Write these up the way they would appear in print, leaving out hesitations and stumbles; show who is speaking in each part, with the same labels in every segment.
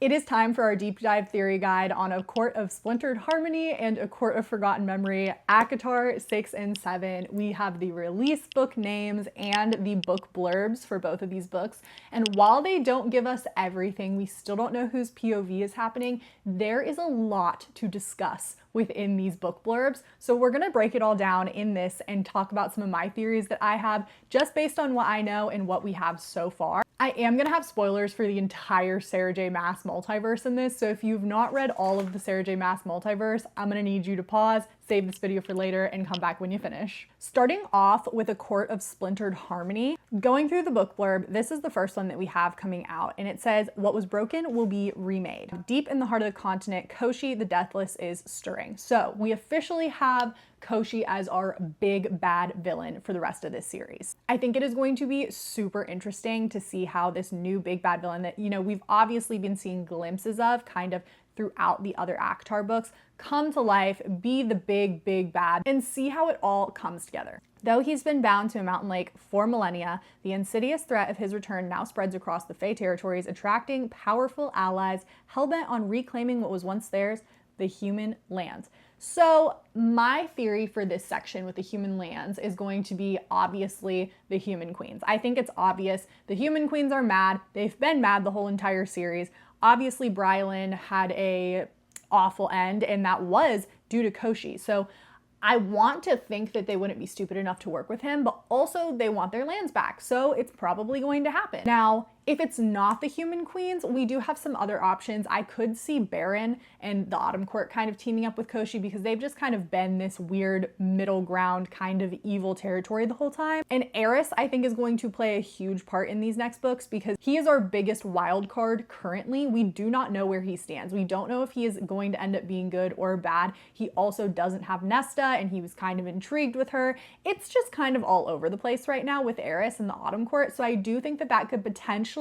Speaker 1: It is time for our deep dive theory guide on A Court of Splintered Harmony and A Court of Forgotten Memory, ACOTAR 6 and 7. We have the release book names and the book blurbs for both of these books. And while they don't give us everything, we still don't know whose POV is happening. There is a lot to discuss within these book blurbs. So we're gonna break it all down in this and talk about some of my theories that I have just based on what I know and what we have so far. I am gonna have spoilers for the entire Sarah J Maas multiverse in this, so if you've not read all of the Sarah J Maas multiverse, I'm gonna need you to pause, save this video for later, and come back when you finish. Starting off with A Court of Splintered Harmony, going through the book blurb, this is the first one that we have coming out, and it says, "What was broken will be remade. Deep in the heart of the continent, Koschei the Deathless is stirring." So we officially have Koschei as our big bad villain for the rest of this series. I think it is going to be super interesting to see how this new big bad villain that, we've obviously been seeing glimpses of kind of throughout the other ACOTAR books come to life, be the big bad, and see how it all comes together. Though he's been bound to a mountain lake for millennia, the insidious threat of his return now spreads across the Fae territories, attracting powerful allies hell-bent on reclaiming what was once theirs, the human lands. So my theory for this section with the human lands is going to be obviously the human queens. I think it's obvious the human queens are mad. They've been mad the whole entire series. Obviously Brylan had a awful end, and that was due to Koschei. So I want to think that they wouldn't be stupid enough to work with him, but also they want their lands back. So it's probably going to happen. Now, if it's not the human queens, we do have some other options. I could see Baron and the Autumn Court kind of teaming up with Koschei because they've just kind of been this weird middle ground kind of evil territory the whole time. And Eris, I think, is going to play a huge part in these next books because he is our biggest wild card currently. We do not know where he stands. We don't know if he is going to end up being good or bad. He also doesn't have Nesta, and he was kind of intrigued with her. It's just kind of all over the place right now with Eris and the Autumn Court. So I do think that that could potentially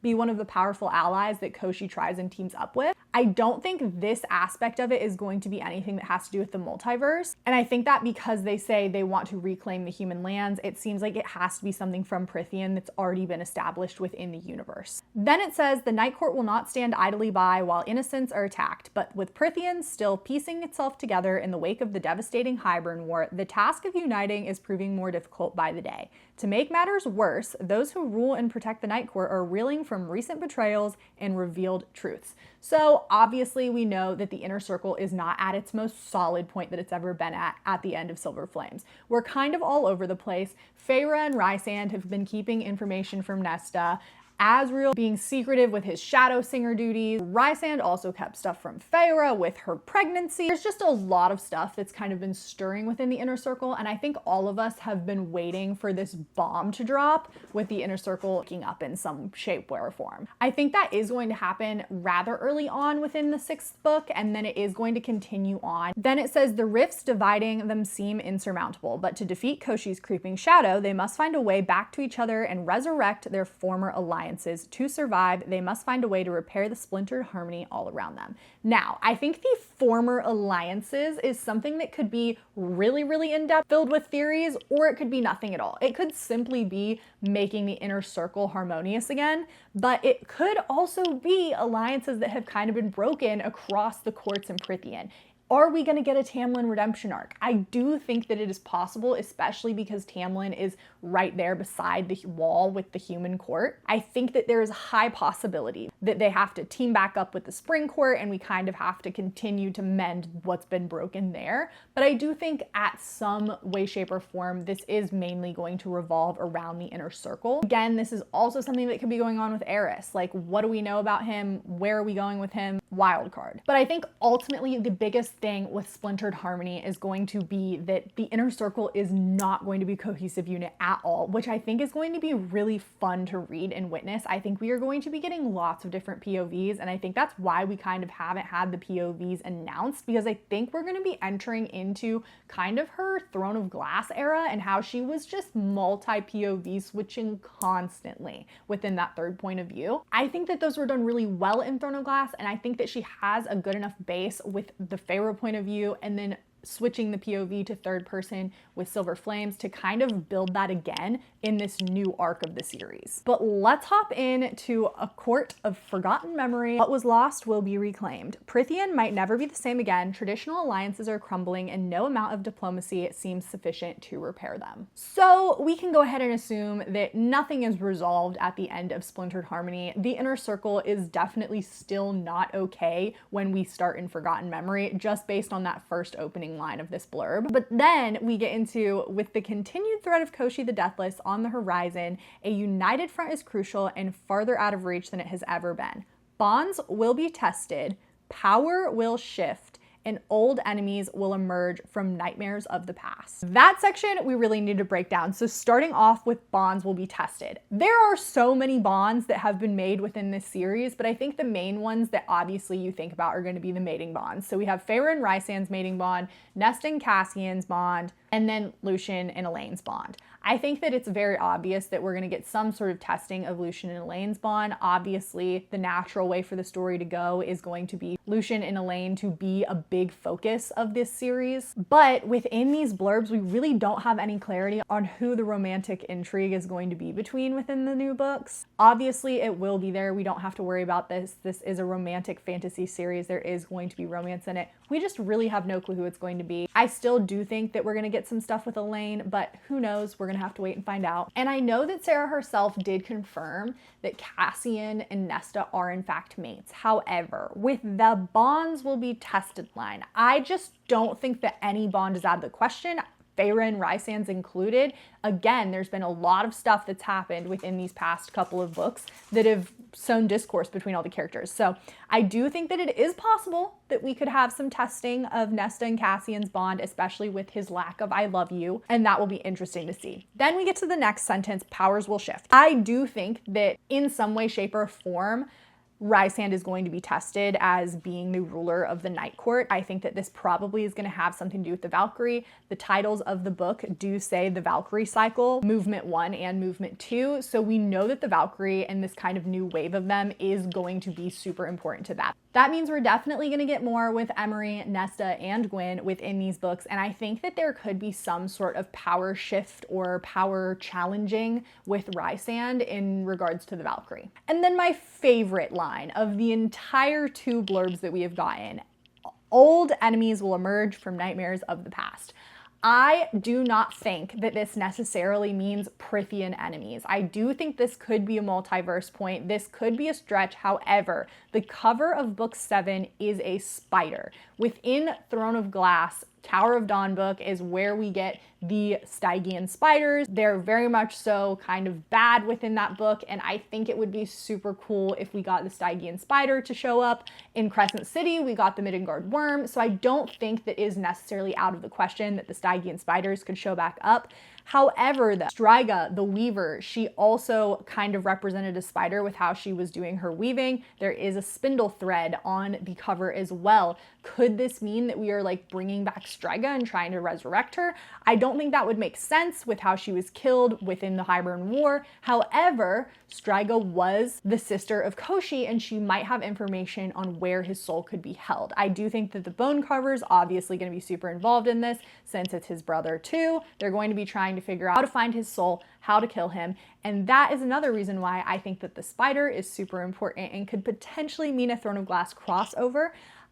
Speaker 1: be one of the powerful allies that Koschei tries and teams up with. I don't think this aspect of it is going to be anything that has to do with the multiverse. And I think that because they say they want to reclaim the human lands, it seems like it has to be something from Prythian that's already been established within the universe. Then it says, "The Night Court will not stand idly by while innocents are attacked, but with Prythian still piecing itself together in the wake of the devastating Hybern War, the task of uniting is proving more difficult by the day. To make matters worse, those who rule and protect the Night Court are reeling from recent betrayals and revealed truths." So obviously we know that the Inner Circle is not at its most solid point that it's ever been at the end of Silver Flames. We're kind of all over the place. Feyre and Rysand have been keeping information from Nesta. Asriel being secretive with his Shadow Singer duties. Rysand also kept stuff from Feyre with her pregnancy. There's just a lot of stuff that's kind of been stirring within the Inner Circle, and I think all of us have been waiting for this bomb to drop with the Inner Circle waking up in some shape, way, or form. I think that is going to happen rather early on within the 6th book, and then it is going to continue on. Then it says, "The rifts dividing them seem insurmountable, but to defeat Koschei's creeping shadow, they must find a way back to each other and resurrect their former alliance. To survive, they must find a way to repair the splintered harmony all around them." Now, I think the former alliances is something that could be really in-depth, filled with theories, or it could be nothing at all. It could simply be making the Inner Circle harmonious again, but it could also be alliances that have kind of been broken across the courts in Prythian. Are we going to get a Tamlin redemption arc? I do think that it is possible, especially because Tamlin is right there beside the wall with the human court. I think that there is a high possibility that they have to team back up with the Spring Court, and we kind of have to continue to mend what's been broken there. But I do think at some way, shape, or form, this is mainly going to revolve around the Inner Circle. Again, this is also something that could be going on with Eris. Like, what do we know about him? Where are we going with him? Wild card. But I think ultimately the biggest thing with Splintered Harmony is going to be that the Inner Circle is not going to be a cohesive unit at all, which I think is going to be really fun to read and witness. I think we are going to be getting lots of different POVs, and I think that's why we kind of haven't had the POVs announced, because I think we're going to be entering into kind of her Throne of Glass era and how she was just multi-POV switching constantly within that third point of view. I think that those were done really well in Throne of Glass, and I think that she has a good enough base with the Feyre point of view, and then switching the POV to third person with Silver Flames to kind of build that again in this new arc of the series. But let's hop into A Court of Forgotten Memory. What was lost will be reclaimed. Prithian might never be the same again. Traditional alliances are crumbling and no amount of diplomacy seems sufficient to repair them. So we can go ahead and assume that nothing is resolved at the end of Splintered Harmony. The inner circle is definitely still not okay when we start in Forgotten Memory, just based on that first opening line of this blurb. But then we get into, with the continued threat of Koschei the Deathless on the horizon, a united front is crucial and farther out of reach than it has ever been. Bonds will be tested, power will shift, and old enemies will emerge from nightmares of the past. That section we really need to break down. So starting off with bonds will be tested. There are so many bonds that have been made within this series, but I think the main ones that obviously you think about are going to be the mating bonds. So we have Feyre and Rysand's mating bond, Nesta and Cassian's bond, and then Lucien and Elaine's bond. I think that it's very obvious that we're going to get some sort of testing of Lucien and Elaine's bond. Obviously, the natural way for the story to go is going to be Lucien and Elaine to be a big focus of this series. But within these blurbs, we really don't have any clarity on who the romantic intrigue is going to be between within the new books. Obviously, it will be there. We don't have to worry about this. This is a romantic fantasy series. There is going to be romance in it. We just really have no clue who it's going to be. I still do think that we're going to get some stuff with Elaine, but who knows? We're going to have to wait and find out. And I know that Sarah herself did confirm that Cassian and Nesta are in fact mates. However, with the bonds will be tested line, I just don't think that any bond is out of the question. Feyre and Rysand's included. Again, there's been a lot of stuff that's happened within these past couple of books that have sown discourse between all the characters. So I do think that it is possible that we could have some testing of Nesta and Cassian's bond, especially with his lack of I love you, and that will be interesting to see. Then we get to the next sentence, powers will shift. I do think that in some way, shape, or form, Rysand is going to be tested as being the ruler of the Night Court. I think that this probably is going to have something to do with the Valkyrie. The titles of the book do say the Valkyrie cycle, movement 1 and movement 2. So we know that the Valkyrie and this kind of new wave of them is going to be super important to that. That means we're definitely going to get more with Emery, Nesta, and Gwyn within these books. And I think that there could be some sort of power shift or power challenging with Rysand in regards to the Valkyrie. And then my favorite line of the entire 2 blurbs that we have gotten, old enemies will emerge from nightmares of the past. I do not think that this necessarily means Prithian enemies. I do think this could be a multiverse point. This could be a stretch. However, the cover of book 7 is a spider. Within Throne of Glass, Tower of Dawn book is where we get the Stygian spiders. They're very much so kind of bad within that book, and I think it would be super cool if we got the Stygian spider to show up. In Crescent City, we got the Midgard worm, so I don't think that is necessarily out of the question that the Stygian spiders could show back up. However, the Striga, the weaver, she also kind of represented a spider with how she was doing her weaving. There is a spindle thread on the cover as well. Could this mean that we are like bringing back Striga and trying to resurrect her? I don't think that would make sense with how she was killed within the Hybern War. However, Striga was the sister of Koschei, and she might have information on where his soul could be held. I do think that the Bone Carver is obviously going to be super involved in this, since it's his brother too. They're going to be trying to figure out how to find his soul, how to kill him, and that is another reason why I think that the spider is super important and could potentially mean a Throne of Glass crossover.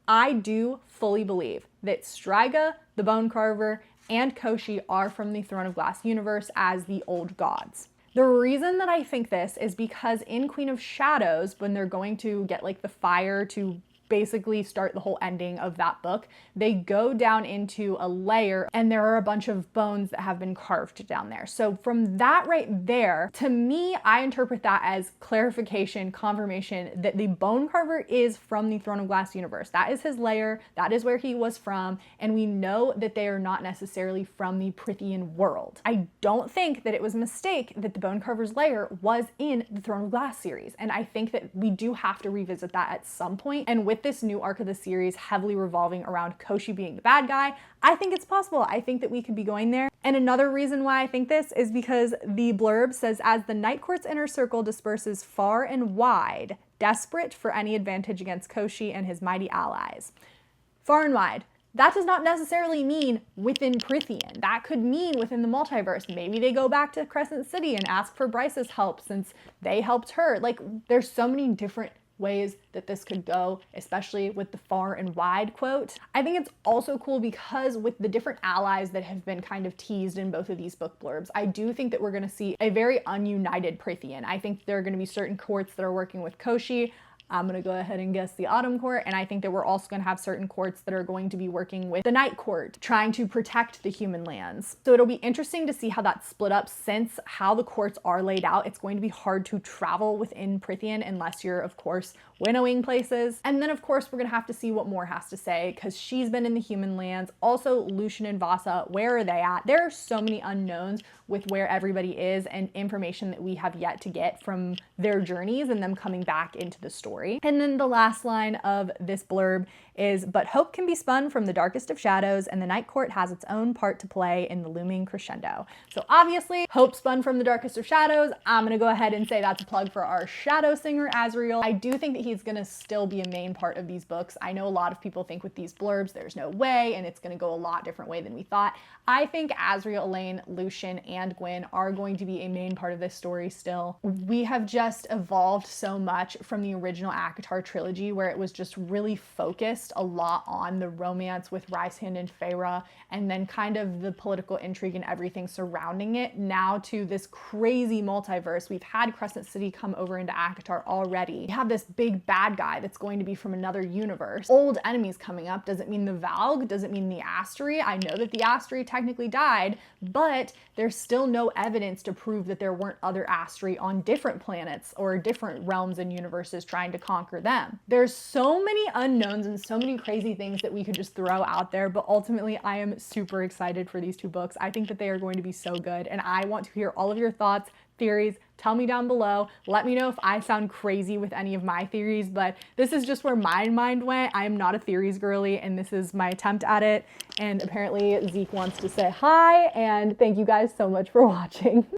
Speaker 1: I do fully believe that Striga, the Bone Carver, and Koschei are from the Throne of Glass universe as the old gods. The reason that I think this is because in Queen of Shadows, when they're going to get like the fire to basically start the whole ending of that book, they go down into a layer and there are a bunch of bones that have been carved down there. So from that right there, to me, I interpret that as clarification, confirmation that the Bone Carver is from the Throne of Glass universe. That is his lair, that is where he was from, and we know that they are not necessarily from the Prithian world. I don't think that it was a mistake that the Bone Carver's lair was in the Throne of Glass series, and I think that we do have to revisit that at some point. And with this new arc of the series heavily revolving around Koschei being the bad guy, I think it's possible. I think that we could be going there. And another reason why I think this is because the blurb says, as the Night Court's inner circle disperses far and wide, desperate for any advantage against Koschei and his mighty allies. Far and wide. That does not necessarily mean within Prithian. That could mean within the multiverse. Maybe they go back to Crescent City and ask for Bryce's help since they helped her. Like, there's so many different ways that this could go, especially with the far and wide quote. I think it's also cool because with the different allies that have been kind of teased in both of these book blurbs, I do think that we're going to see a very ununited Prithian. I think there are going to be certain courts that are working with Koschei. I'm going to go ahead and guess the Autumn Court, and I think that we're also going to have certain courts that are going to be working with the Night Court, trying to protect the human lands. So it'll be interesting to see how that's split up, since how the courts are laid out. It's going to be hard to travel within Prithian unless you're, of course, winnowing places. And then, of course, we're going to have to see what Moore has to say, because she's been in the human lands. Also, Lucian and Vasa, where are they at? There are so many unknowns with where everybody is and information that we have yet to get from their journeys and them coming back into the story. And then the last line of this blurb is, but hope can be spun from the darkest of shadows, and the Night Court has its own part to play in the looming crescendo. So obviously, hope spun from the darkest of shadows. I'm gonna go ahead and say that's a plug for our shadow singer, Azriel. I do think that he's gonna still be a main part of these books. I know a lot of people think with these blurbs, there's no way, and it's gonna go a lot different way than we thought. I think Azriel, Elaine, Lucian, and Gwen are going to be a main part of this story still. We have just evolved so much from the original ACOTAR trilogy, where it was just really focused a lot on the romance with Rysand and Feyre, and then kind of the political intrigue and everything surrounding it, now to this crazy multiverse. We've had Crescent City come over into ACOTAR already. We have this big bad guy that's going to be from another universe. Old enemies coming up. Does it mean the Valg? Does it mean the Astri? I know that the Astri technically died, but there's still no evidence to prove that there weren't other Astri on different planets or different realms and universes trying to conquer them. There's so many unknowns and so many crazy things that we could just throw out there, but ultimately I am super excited for these two books. I think that they are going to be so good, and I want to hear all of your thoughts, theories. Tell me down below. Let me know if I sound crazy with any of my theories, but this is just where my mind went. I am not a theories girly, and this is my attempt at it. And apparently Zeke wants to say hi, and thank you guys so much for watching.